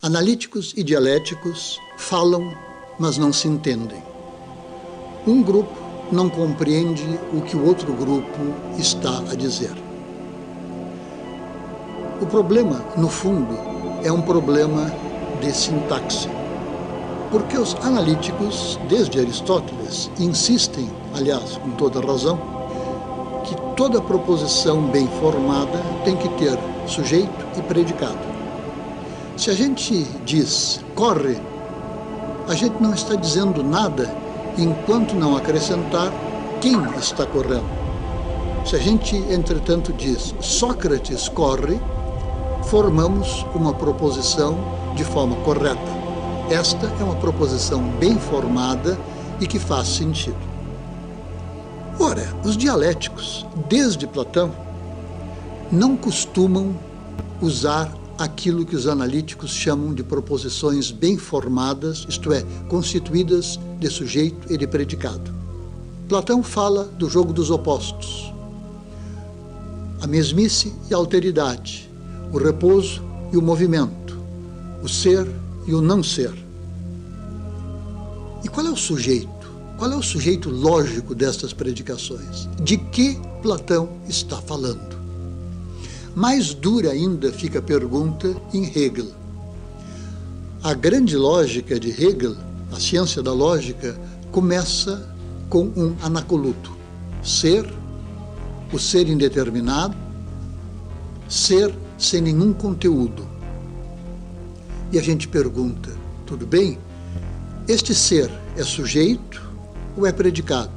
Analíticos e dialéticos falam, mas não se entendem. Um grupo não compreende o que o outro grupo está a dizer. O problema, no fundo, é um problema de sintaxe. Porque os analíticos, desde Aristóteles, insistem, aliás, com toda razão, que toda proposição bem formada tem que ter sujeito e predicado. Se a gente diz corre, a gente não está dizendo nada enquanto não acrescentar quem está correndo. Se a gente, entretanto, diz Sócrates corre, formamos uma proposição de forma correta. Esta é uma proposição bem formada e que faz sentido. Ora, os dialéticos, desde Platão, não costumam usar aquilo que os analíticos chamam de proposições bem formadas, isto é, constituídas de sujeito e de predicado. Platão fala do jogo dos opostos, a mesmice e a alteridade, o repouso e o movimento, o ser e o não ser. E qual é o sujeito? Qual é o sujeito lógico destas predicações? De que Platão está falando? Mais dura ainda fica a pergunta em Hegel. A grande lógica de Hegel, a ciência da lógica, começa com um anacoluto. Ser, o ser indeterminado, ser sem nenhum conteúdo. E a gente pergunta, tudo bem? Este ser é sujeito ou é predicado?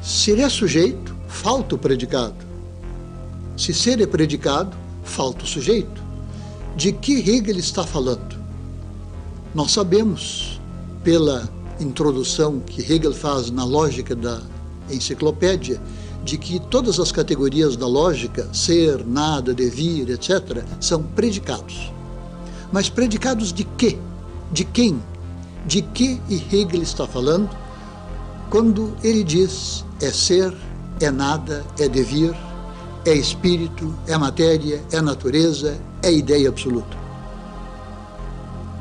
Se ele é sujeito, falta o predicado. Se ser é predicado, falta o sujeito. De que Hegel está falando? Nós sabemos, pela introdução que Hegel faz na lógica da enciclopédia, de que todas as categorias da lógica, ser, nada, devir, etc., são predicados. Mas predicados de quê? De quem? De que Hegel está falando quando ele diz é ser, é nada, é devir, é espírito, é matéria, é natureza, é ideia absoluta.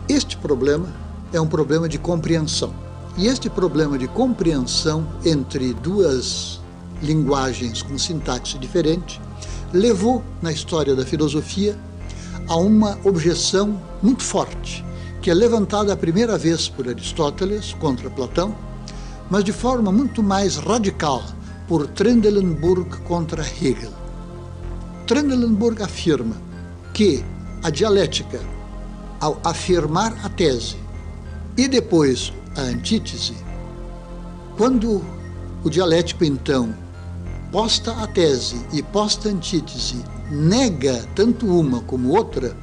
Este problema é um problema de compreensão. E este problema de compreensão entre duas linguagens com sintaxe diferente levou, na história da filosofia, a uma objeção muito forte, que é levantada a primeira vez por Aristóteles contra Platão, mas de forma muito mais radical por Trendelenburg contra Hegel. Trendelenburg afirma que a dialética, ao afirmar a tese e depois a antítese, quando o dialético, então, posta a tese e posta a antítese, nega tanto uma como outra,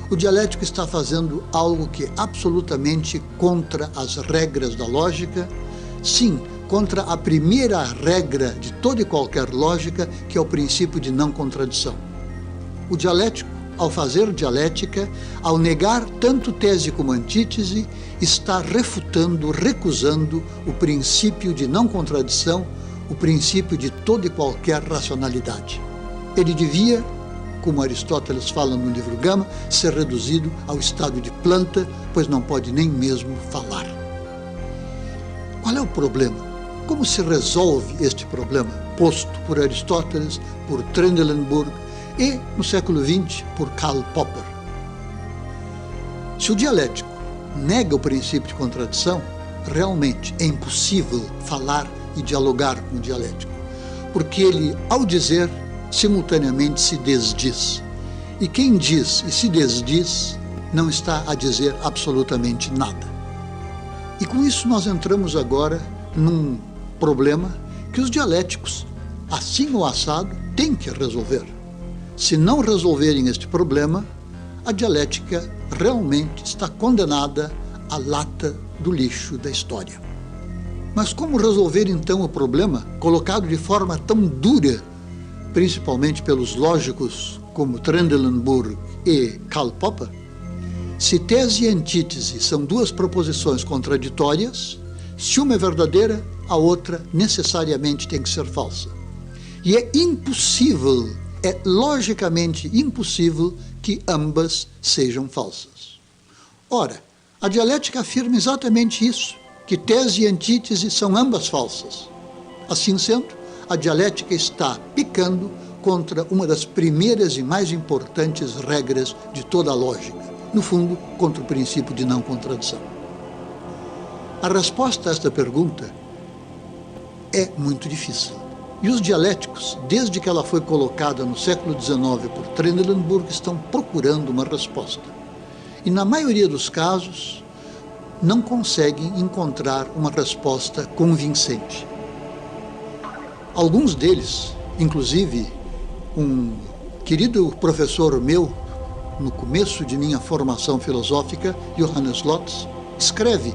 o dialético está fazendo algo que é absolutamente contra as regras da lógica, sim, contra a primeira regra de toda e qualquer lógica, que é o princípio de não contradição. O dialético, ao fazer dialética, ao negar tanto tese como antítese, está refutando, recusando o princípio de não contradição, o princípio de toda e qualquer racionalidade. Ele devia, como Aristóteles fala no livro Gama, ser reduzido ao estado de planta, pois não pode nem mesmo falar. Qual é o problema? Como se resolve este problema, posto por Aristóteles, por Trendelenburg e, no século XX, por Karl Popper? Se o dialético nega o princípio de contradição, realmente é impossível falar e dialogar com o dialético, porque ele, ao dizer, simultaneamente se desdiz. E quem diz e se desdiz não está a dizer absolutamente nada. E com isso nós entramos agora num problema que os dialéticos, assim ou assado, têm que resolver. Se não resolverem este problema, a dialética realmente está condenada à lata do lixo da história. Mas como resolver então o problema colocado de forma tão dura, principalmente pelos lógicos como Trendelenburg e Karl Popper? Se tese e antítese são duas proposições contraditórias, se uma é verdadeira, a outra necessariamente tem que ser falsa. E é impossível, é logicamente impossível que ambas sejam falsas. Ora, a dialética afirma exatamente isso, que tese e antítese são ambas falsas. Assim sendo, a dialética está pecando contra uma das primeiras e mais importantes regras de toda a lógica, no fundo, contra o princípio de não contradição. A resposta a esta pergunta é muito difícil. E os dialéticos, desde que ela foi colocada no século XIX por Trendelenburg, estão procurando uma resposta. E, na maioria dos casos, não conseguem encontrar uma resposta convincente. Alguns deles, inclusive um querido professor meu, no começo de minha formação filosófica, Johannes Lotz, escreve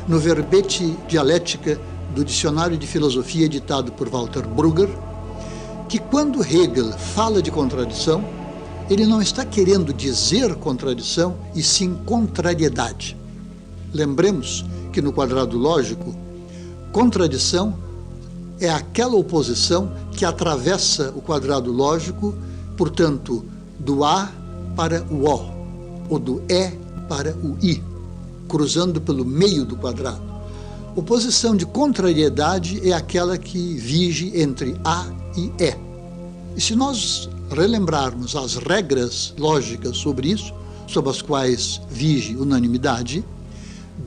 no verbete Dialética do Dicionário de Filosofia editado por Walter Brugger, que quando Hegel fala de contradição, ele não está querendo dizer contradição, e sim contrariedade. Lembremos que no quadrado lógico, contradição é aquela oposição que atravessa o quadrado lógico, portanto, do A para o O, ou do E para o I, cruzando pelo meio do quadrado. Oposição de contrariedade é aquela que vige entre A e E. E se nós relembrarmos as regras lógicas sobre isso, sobre as quais vige unanimidade,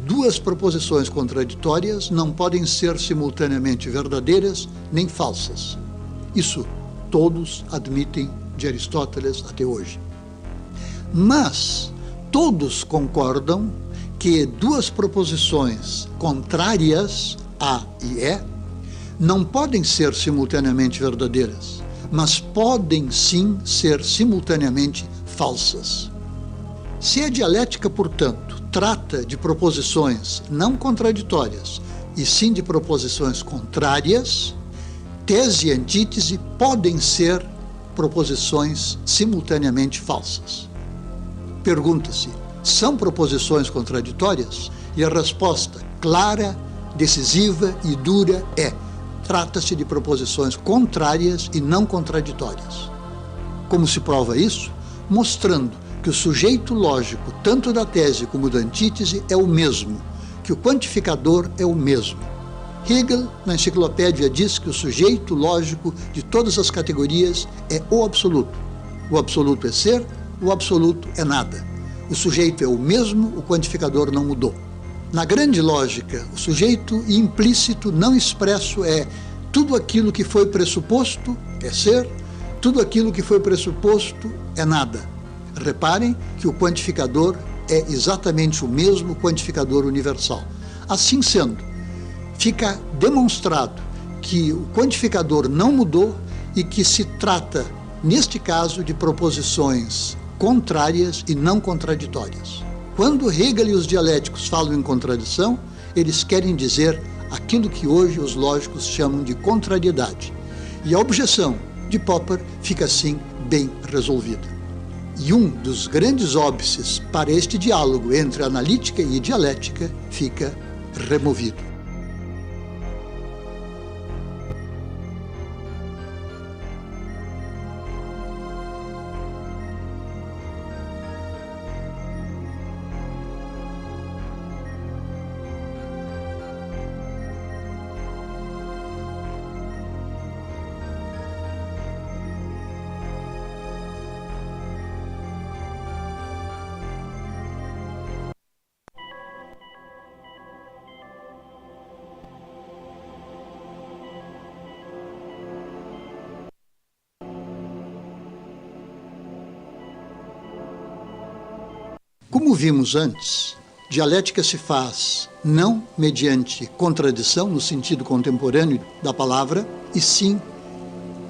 duas proposições contraditórias não podem ser simultaneamente verdadeiras nem falsas. Isso todos admitem de Aristóteles até hoje. Mas todos concordam que duas proposições contrárias, A e E, não podem ser simultaneamente verdadeiras, mas podem sim ser simultaneamente falsas. Se a dialética, portanto, trata de proposições não contraditórias e sim de proposições contrárias, tese e antítese podem ser proposições simultaneamente falsas. Pergunta-se: são proposições contraditórias? E a resposta clara, decisiva e dura é: trata-se de proposições contrárias e não contraditórias. Como se prova isso? Mostrando que o sujeito lógico, tanto da tese como da antítese, é o mesmo, que o quantificador é o mesmo. Hegel, na enciclopédia, diz que o sujeito lógico de todas as categorias é o absoluto. O absoluto é ser, o absoluto é nada. O sujeito é o mesmo, o quantificador não mudou. Na grande lógica, o sujeito implícito não expresso é tudo aquilo que foi pressuposto é ser, tudo aquilo que foi pressuposto é nada. Reparem que o quantificador é exatamente o mesmo quantificador universal. Assim sendo, fica demonstrado que o quantificador não mudou e que se trata, neste caso, de proposições contrárias e não contraditórias. Quando Hegel e os dialéticos falam em contradição, eles querem dizer aquilo que hoje os lógicos chamam de contrariedade. E a objeção de Popper fica assim bem resolvida. E um dos grandes óbices para este diálogo entre analítica e dialética fica removido. Como vimos antes, dialética se faz não mediante contradição, no sentido contemporâneo da palavra, e sim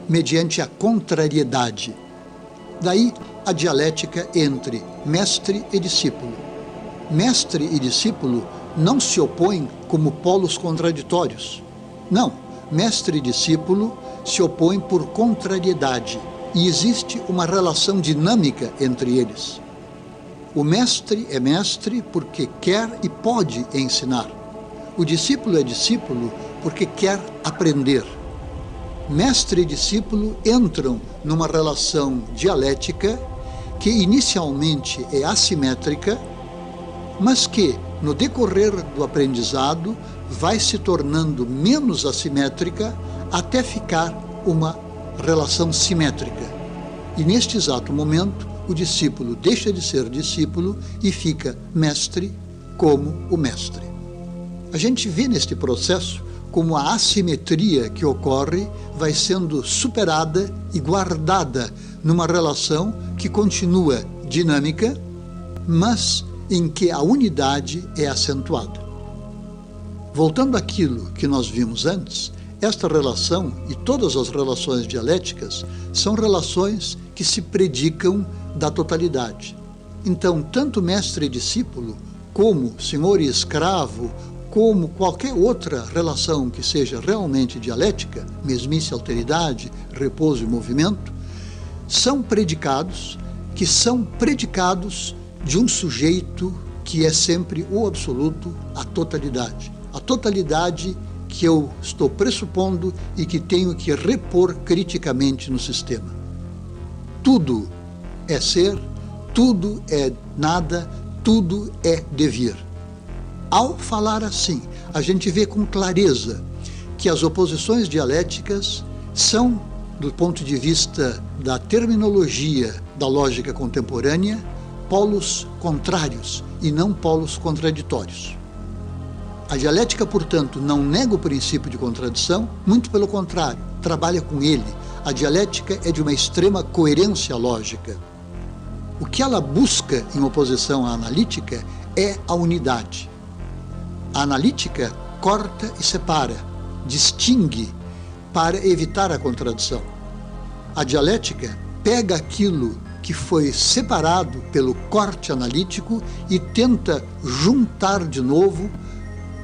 mediante a contrariedade. Daí a dialética entre mestre e discípulo. Mestre e discípulo não se opõem como polos contraditórios. Não, mestre e discípulo se opõem por contrariedade, e existe uma relação dinâmica entre eles. O mestre é mestre porque quer e pode ensinar. O discípulo é discípulo porque quer aprender. Mestre e discípulo entram numa relação dialética que inicialmente é assimétrica mas que, no decorrer do aprendizado, vai se tornando menos assimétrica até ficar uma relação simétrica. E neste exato momento, o discípulo deixa de ser discípulo e fica mestre como o mestre. A gente vê neste processo como a assimetria que ocorre vai sendo superada e guardada numa relação que continua dinâmica, mas em que a unidade é acentuada. Voltando àquilo que nós vimos antes, esta relação e todas as relações dialéticas são relações que se predicam da totalidade. Então, tanto mestre e discípulo, como senhor e escravo, como qualquer outra relação que seja realmente dialética, mesmice, alteridade, repouso e movimento, são predicados de um sujeito que é sempre o absoluto, a totalidade. A totalidade que eu estou pressupondo e que tenho que repor criticamente no sistema. Tudo é ser, tudo é nada, tudo é devir. Ao falar assim, a gente vê com clareza que as oposições dialéticas são, do ponto de vista da terminologia da lógica contemporânea, polos contrários e não polos contraditórios. A dialética, portanto, não nega o princípio de contradição, muito pelo contrário, trabalha com ele. A dialética é de uma extrema coerência lógica. O que ela busca em oposição à analítica é a unidade. A analítica corta e separa, distingue para evitar a contradição. A dialética pega aquilo que foi separado pelo corte analítico e tenta juntar de novo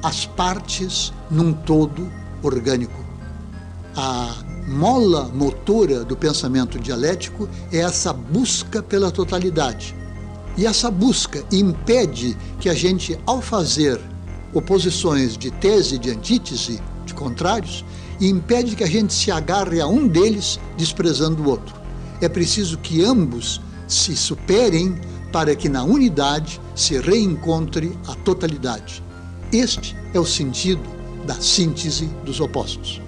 as partes num todo orgânico. A mola motora do pensamento dialético é essa busca pela totalidade. E essa busca impede que a gente, ao fazer oposições de tese e de antítese, de contrários, impede que a gente se agarre a um deles desprezando o outro. É preciso que ambos se superem para que na unidade se reencontre a totalidade. Este é o sentido da síntese dos opostos.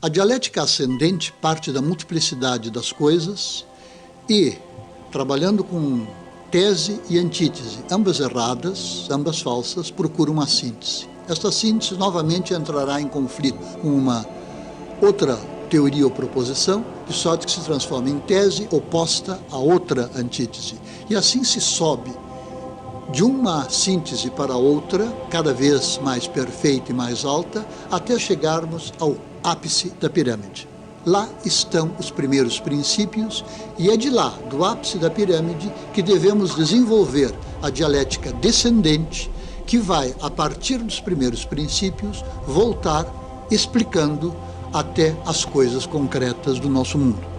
A dialética ascendente parte da multiplicidade das coisas e, trabalhando com tese e antítese, ambas erradas, ambas falsas, procura uma síntese. Esta síntese novamente entrará em conflito com uma outra teoria ou proposição, de sorte que se transforma em tese oposta a outra antítese. E assim se sobe de uma síntese para outra, cada vez mais perfeita e mais alta, até chegarmos ao ápice da pirâmide. Lá estão os primeiros princípios e é de lá, do ápice da pirâmide, que devemos desenvolver a dialética descendente, que vai, a partir dos primeiros princípios, voltar explicando até as coisas concretas do nosso mundo.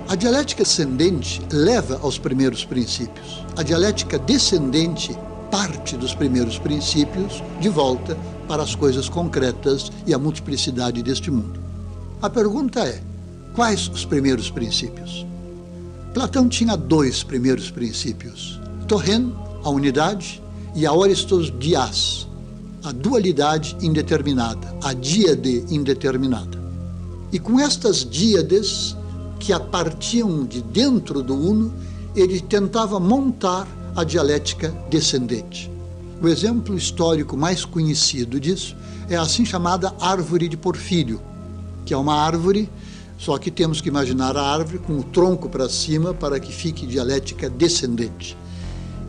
A dialética ascendente leva aos primeiros princípios. A dialética descendente parte dos primeiros princípios de volta para as coisas concretas e a multiplicidade deste mundo. A pergunta é, quais os primeiros princípios? Platão tinha dois primeiros princípios, Torren, a unidade, e Aoristos, diás, a dualidade indeterminada, a díade indeterminada. E com estas díades, que partiam de dentro do uno, ele tentava montar a dialética descendente. O exemplo histórico mais conhecido disso é a assim chamada árvore de Porfírio, que é uma árvore, só que temos que imaginar a árvore com o tronco para cima para que fique dialética descendente.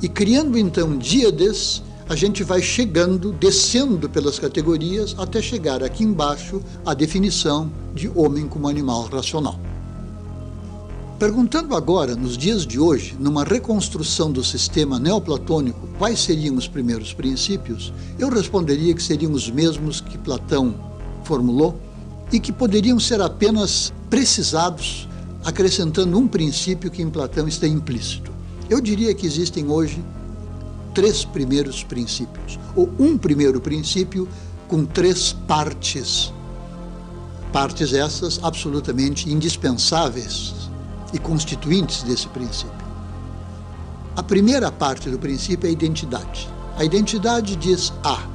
E criando então díades, a gente vai chegando, descendo pelas categorias, até chegar aqui embaixo à definição de homem como animal racional. Perguntando agora, nos dias de hoje, numa reconstrução do sistema neoplatônico, quais seriam os primeiros princípios, eu responderia que seriam os mesmos que Platão formulou e que poderiam ser apenas precisados, acrescentando um princípio que em Platão está implícito. Eu diria que existem hoje 3 primeiros princípios, ou um primeiro princípio com 3 partes. Partes essas absolutamente indispensáveis e constituintes desse princípio. A primeira parte do princípio é a identidade. A identidade diz A,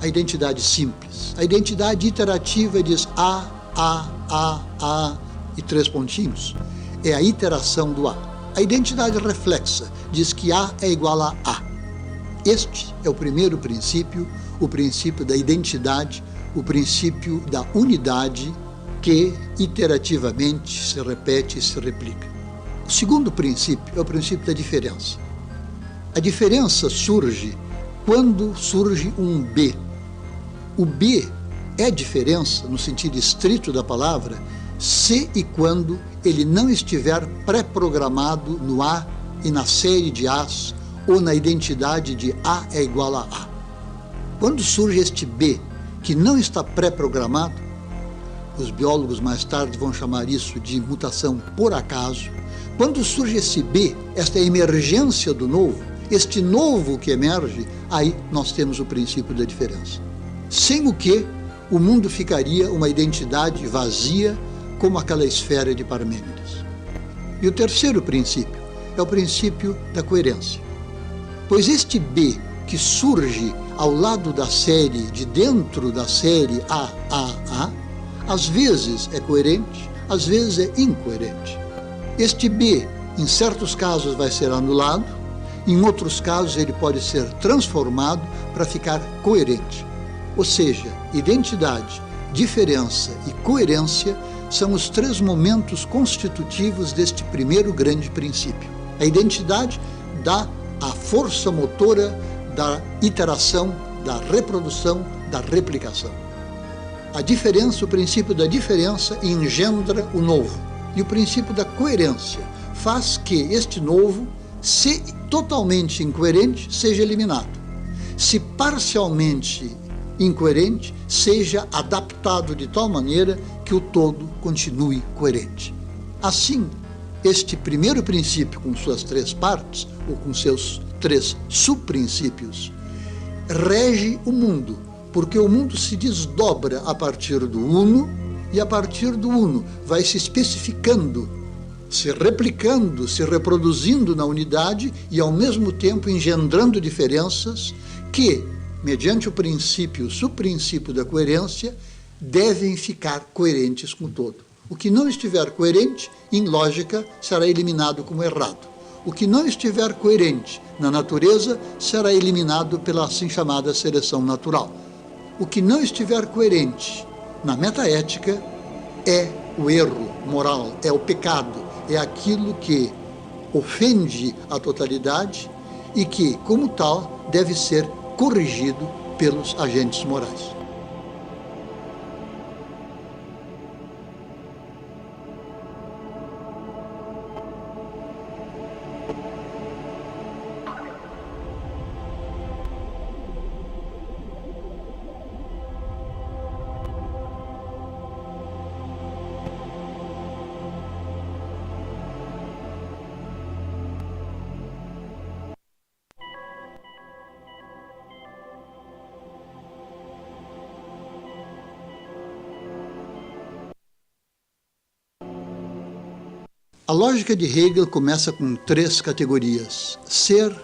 a identidade simples. A identidade iterativa diz A, e 3 pontinhos. É a iteração do A. A identidade reflexa diz que A é igual a A. Este é o primeiro princípio, o princípio da identidade, o princípio da unidade que iterativamente se repete e se replica. O segundo princípio é o princípio da diferença. A diferença surge quando surge um B. O B é diferença, no sentido estrito da palavra, se e quando ele não estiver pré-programado no A e na série de As, ou na identidade de A é igual a A. Quando surge este B, que não está pré-programado, os biólogos mais tarde vão chamar isso de mutação por acaso. Quando surge esse B, esta emergência do novo, este novo que emerge, aí nós temos o princípio da diferença. Sem o que, o mundo ficaria uma identidade vazia, como aquela esfera de Parmênides. E o terceiro princípio é o princípio da coerência. Pois este B que surge ao lado da série, de dentro da série A, às vezes é coerente, às vezes é incoerente. Este B, em certos casos, vai ser anulado, em outros casos ele pode ser transformado para ficar coerente. Ou seja, identidade, diferença e coerência são os 3 momentos constitutivos deste primeiro grande princípio. A identidade dá a força motora da iteração, da reprodução, da replicação. A diferença, o princípio da diferença engendra o novo. E o princípio da coerência faz que este novo, se totalmente incoerente, seja eliminado. Se parcialmente incoerente, seja adaptado de tal maneira que o todo continue coerente. Assim, este primeiro princípio, com suas 3 partes, ou com seus 3 subprincípios, rege o mundo, porque o mundo se desdobra a partir do uno, e a partir do uno vai se especificando, se replicando, se reproduzindo na unidade e ao mesmo tempo engendrando diferenças que, mediante o princípio, o subprincípio da coerência, devem ficar coerentes com o todo. O que não estiver coerente, em lógica, será eliminado como errado. O que não estiver coerente na natureza será eliminado pela assim chamada seleção natural. O que não estiver coerente na metaética é o erro moral, é o pecado, é aquilo que ofende a totalidade e que, como tal, deve ser corrigido pelos agentes morais. A lógica de Hegel começa com 3 categorias: ser,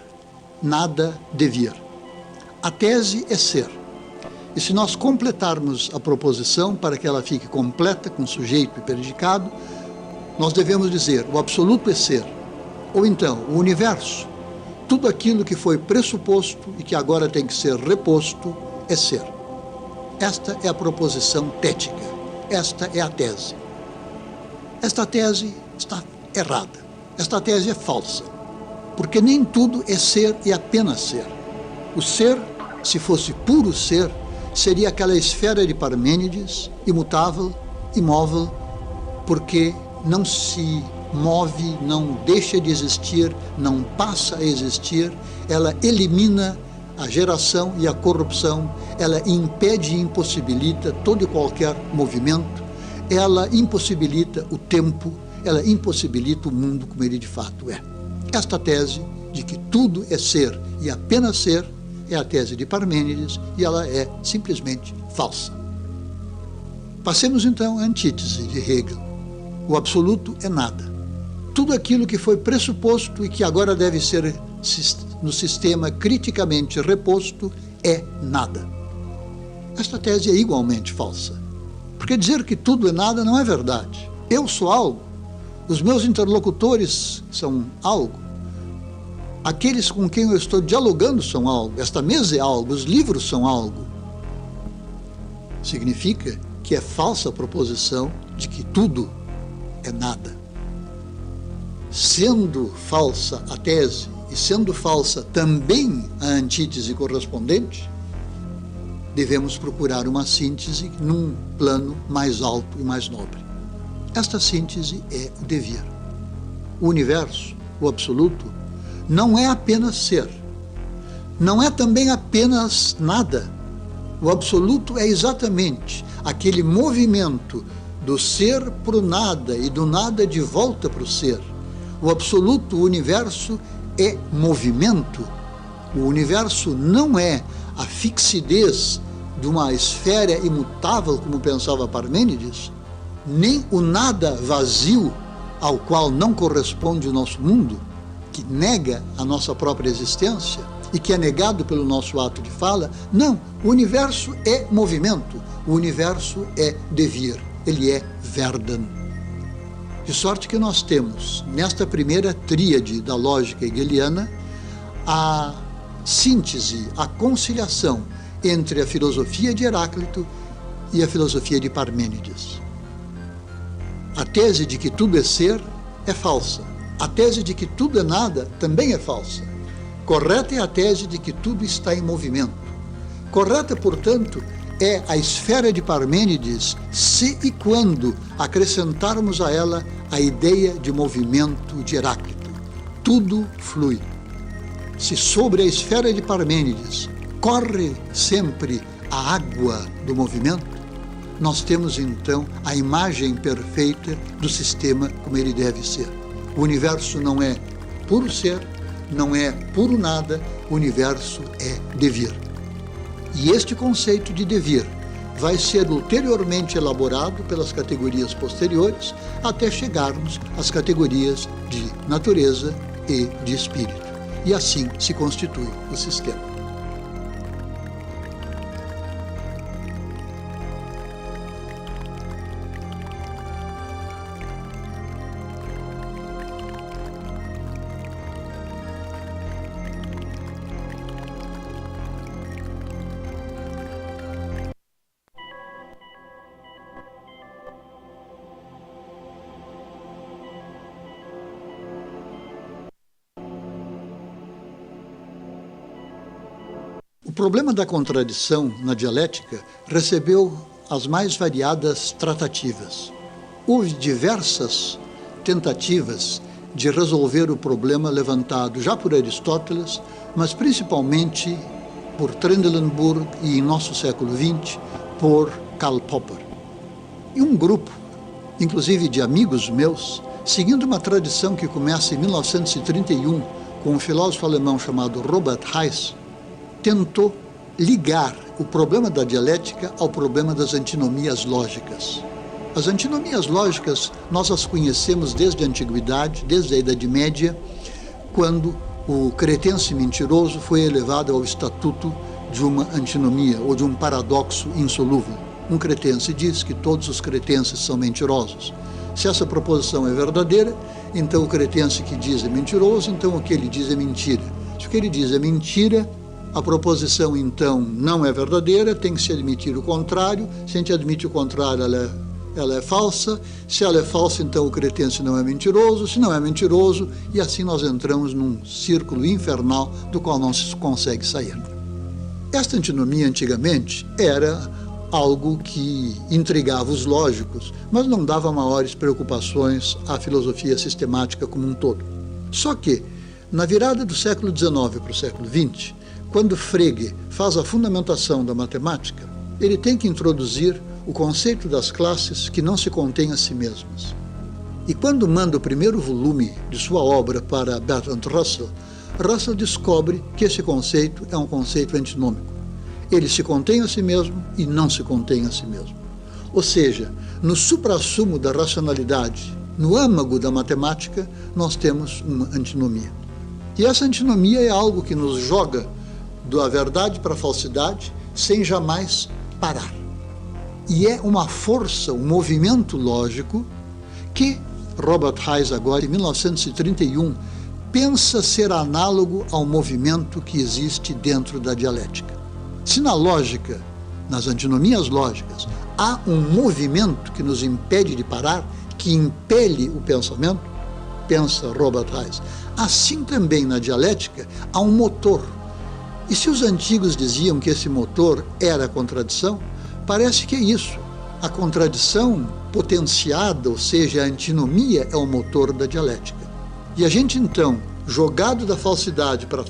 nada, devir. A tese é ser. E se nós completarmos a proposição para que ela fique completa, com sujeito e predicado, nós devemos dizer: o absoluto é ser. Ou então, o universo, tudo aquilo que foi pressuposto e que agora tem que ser reposto, é ser. Esta é a proposição tética. Esta é a tese. Esta tese está errada. Esta tese é falsa, porque nem tudo é ser e apenas ser. O ser se fosse puro ser, seria aquela esfera de Parmênides, imutável, imóvel, porque não se move, não deixa de existir, não passa a existir, ela elimina a geração e a corrupção, ela impede e impossibilita todo e qualquer movimento, ela impossibilita o tempo, ela impossibilita o mundo como ele de fato é. Esta tese de que tudo é ser e apenas ser é a tese de Parmênides e ela é simplesmente falsa. Passemos então à antítese de Hegel. O absoluto é nada. Tudo aquilo que foi pressuposto e que agora deve ser no sistema criticamente reposto é nada. Esta tese é igualmente falsa, porque dizer que tudo é nada não é verdade. Eu sou algo, os meus interlocutores são algo, aqueles com quem eu estou dialogando são algo, esta mesa é algo, os livros são algo. Significa que é falsa a proposição de que tudo é nada. Sendo falsa a tese e sendo falsa também a antítese correspondente, devemos procurar uma síntese num plano mais alto e mais nobre. Esta síntese é o devir. O universo, o absoluto, não é apenas ser, não é também apenas nada. O absoluto é exatamente aquele movimento do ser para o nada e do nada de volta para o ser. O absoluto, o universo, é movimento. O universo não é a fixidez de uma esfera imutável, como pensava Parmênides, nem o nada vazio ao qual não corresponde o nosso mundo, que nega a nossa própria existência e que é negado pelo nosso ato de fala. Não, o universo é movimento, o universo é devir, ele é Werden. De sorte que nós temos, nesta primeira tríade da lógica hegeliana, a síntese, a conciliação entre a filosofia de Heráclito e a filosofia de Parmênides. A tese de que tudo é ser é falsa. A tese de que tudo é nada também é falsa. Correta é a tese de que tudo está em movimento. Correta, portanto, é a esfera de Parmênides se e quando acrescentarmos a ela a ideia de movimento de Heráclito. Tudo flui. Se sobre a esfera de Parmênides corre sempre a água do movimento, nós temos então a imagem perfeita do sistema como ele deve ser. O universo não é puro ser, não é puro nada, o universo é devir. E este conceito de devir vai ser ulteriormente elaborado pelas categorias posteriores até chegarmos às categorias de natureza e de espírito. E assim se constitui o sistema. O problema da contradição na dialética recebeu as mais variadas tratativas. Houve diversas tentativas de resolver o problema levantado já por Aristóteles, mas principalmente por Trendelenburg e, em nosso século XX, por Karl Popper. E um grupo, inclusive de amigos meus, seguindo uma tradição que começa em 1931 com um filósofo alemão chamado Robert Heiss, tentou ligar o problema da dialética ao problema das antinomias lógicas. As antinomias lógicas nós as conhecemos desde a antiguidade, desde a Idade Média, quando o cretense mentiroso foi elevado ao estatuto de uma antinomia ou de um paradoxo insolúvel. Um cretense diz que todos os cretenses são mentirosos. Se essa proposição é verdadeira, então o cretense que diz é mentiroso, então o que ele diz é mentira. Se o que ele diz é mentira, a proposição, então, não é verdadeira, tem que se admitir o contrário. Se a gente admite o contrário, ela é falsa. Se ela é falsa, então o cretense não é mentiroso. Se não é mentiroso, e assim nós entramos num círculo infernal do qual não se consegue sair. Esta antinomia, antigamente, era algo que intrigava os lógicos, mas não dava maiores preocupações à filosofia sistemática como um todo. Só que, na virada do século XIX para o século XX, quando Frege faz a fundamentação da matemática, ele tem que introduzir o conceito das classes que não se contêm a si mesmas. E quando manda o primeiro volume de sua obra para Bertrand Russell, Russell descobre que esse conceito é um conceito antinômico. Ele se contém a si mesmo e não se contém a si mesmo. Ou seja, no suprassumo da racionalidade, no âmago da matemática, nós temos uma antinomia. E essa antinomia é algo que nos joga da verdade para a falsidade sem jamais parar. E é uma força, um movimento lógico que Robert Hayes, agora em 1931, pensa ser análogo ao movimento que existe dentro da dialética. Se na lógica, nas antinomias lógicas, há um movimento que nos impede de parar, que impele o pensamento, pensa Robert Hayes, assim também na dialética há um motor. E se os antigos diziam que esse motor era a contradição, parece que é isso. A contradição potenciada, ou seja, a antinomia, é o motor da dialética. E a gente então, jogado da falsidade para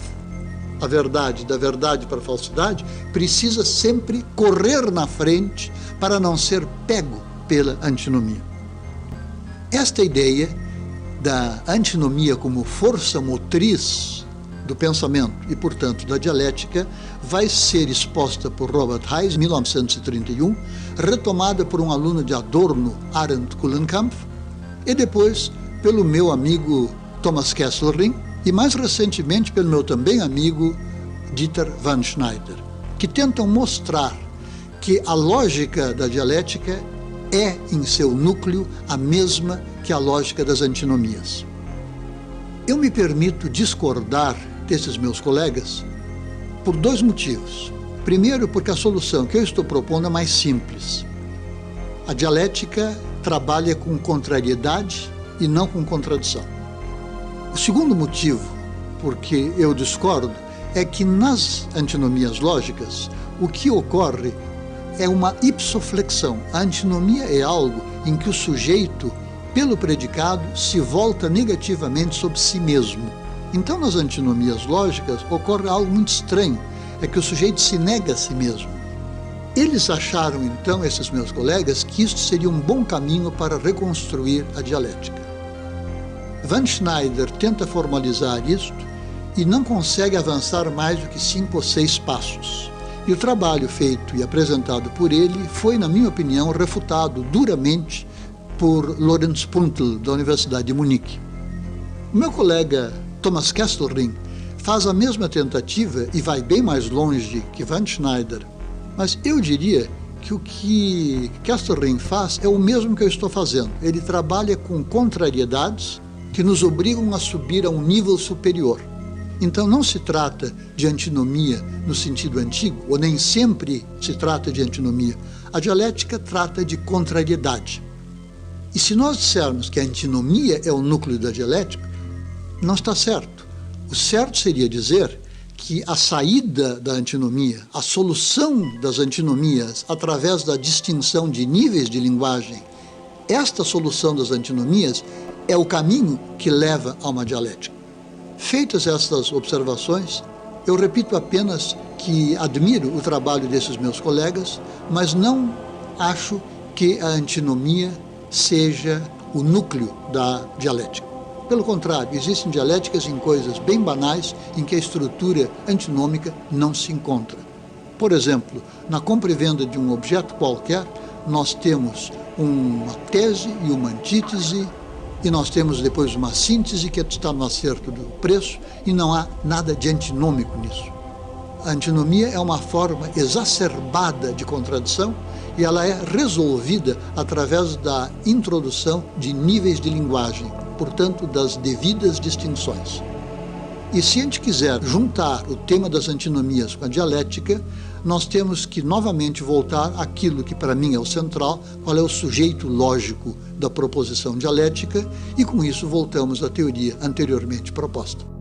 a verdade, da verdade para a falsidade, precisa sempre correr na frente para não ser pego pela antinomia. Esta ideia da antinomia como força motriz do pensamento e, portanto, da dialética, vai ser exposta por Robert Hayes em 1931, retomada por um aluno de Adorno, Arendt Kuhlenkampf, e depois pelo meu amigo Thomas Kesselring, e mais recentemente pelo meu também amigo Dieter Van Schneider, que tentam mostrar que a lógica da dialética é, em seu núcleo, a mesma que a lógica das antinomias. Eu me permito discordar desses meus colegas por dois motivos. Primeiro, porque a solução que eu estou propondo é mais simples. A dialética trabalha com contrariedade e não com contradição. O segundo motivo, porque eu discordo, é que nas antinomias lógicas, o que ocorre é uma ipsoflexão. A antinomia é algo em que o sujeito, pelo predicado, se volta negativamente sobre si mesmo. Então, nas antinomias lógicas, ocorre algo muito estranho, é que o sujeito se nega a si mesmo. Eles acharam, então, esses meus colegas, que isto seria um bom caminho para reconstruir a dialética. Van Schneider tenta formalizar isto e não consegue avançar mais do que 5 ou 6 passos. E o trabalho feito e apresentado por ele foi, na minha opinião, refutado duramente por Lorenz Puntel, da Universidade de Munique. O meu colega Thomas Kesselring faz a mesma tentativa e vai bem mais longe que Van Schneider, mas eu diria que o que Kesselring faz é o mesmo que eu estou fazendo. Ele trabalha com contrariedades que nos obrigam a subir a um nível superior. Então não se trata de antinomia no sentido antigo, ou nem sempre se trata de antinomia. A dialética trata de contrariedade. E se nós dissermos que a antinomia é o núcleo da dialética, não está certo. O certo seria dizer que a saída da antinomia, a solução das antinomias através da distinção de níveis de linguagem, esta solução das antinomias é o caminho que leva a uma dialética. Feitas estas observações, eu repito apenas que admiro o trabalho desses meus colegas, mas não acho que a antinomia seja o núcleo da dialética. Pelo contrário, existem dialéticas em coisas bem banais em que a estrutura antinômica não se encontra. Por exemplo, na compra e venda de um objeto qualquer, nós temos uma tese e uma antítese, e nós temos depois uma síntese que está no acerto do preço, e não há nada de antinômico nisso. A antinomia é uma forma exacerbada de contradição e ela é resolvida através da introdução de níveis de linguagem, portanto, das devidas distinções. E se a gente quiser juntar o tema das antinomias com a dialética, nós temos que novamente voltar àquilo que para mim é o central, qual é o sujeito lógico da proposição dialética, e com isso voltamos à teoria anteriormente proposta.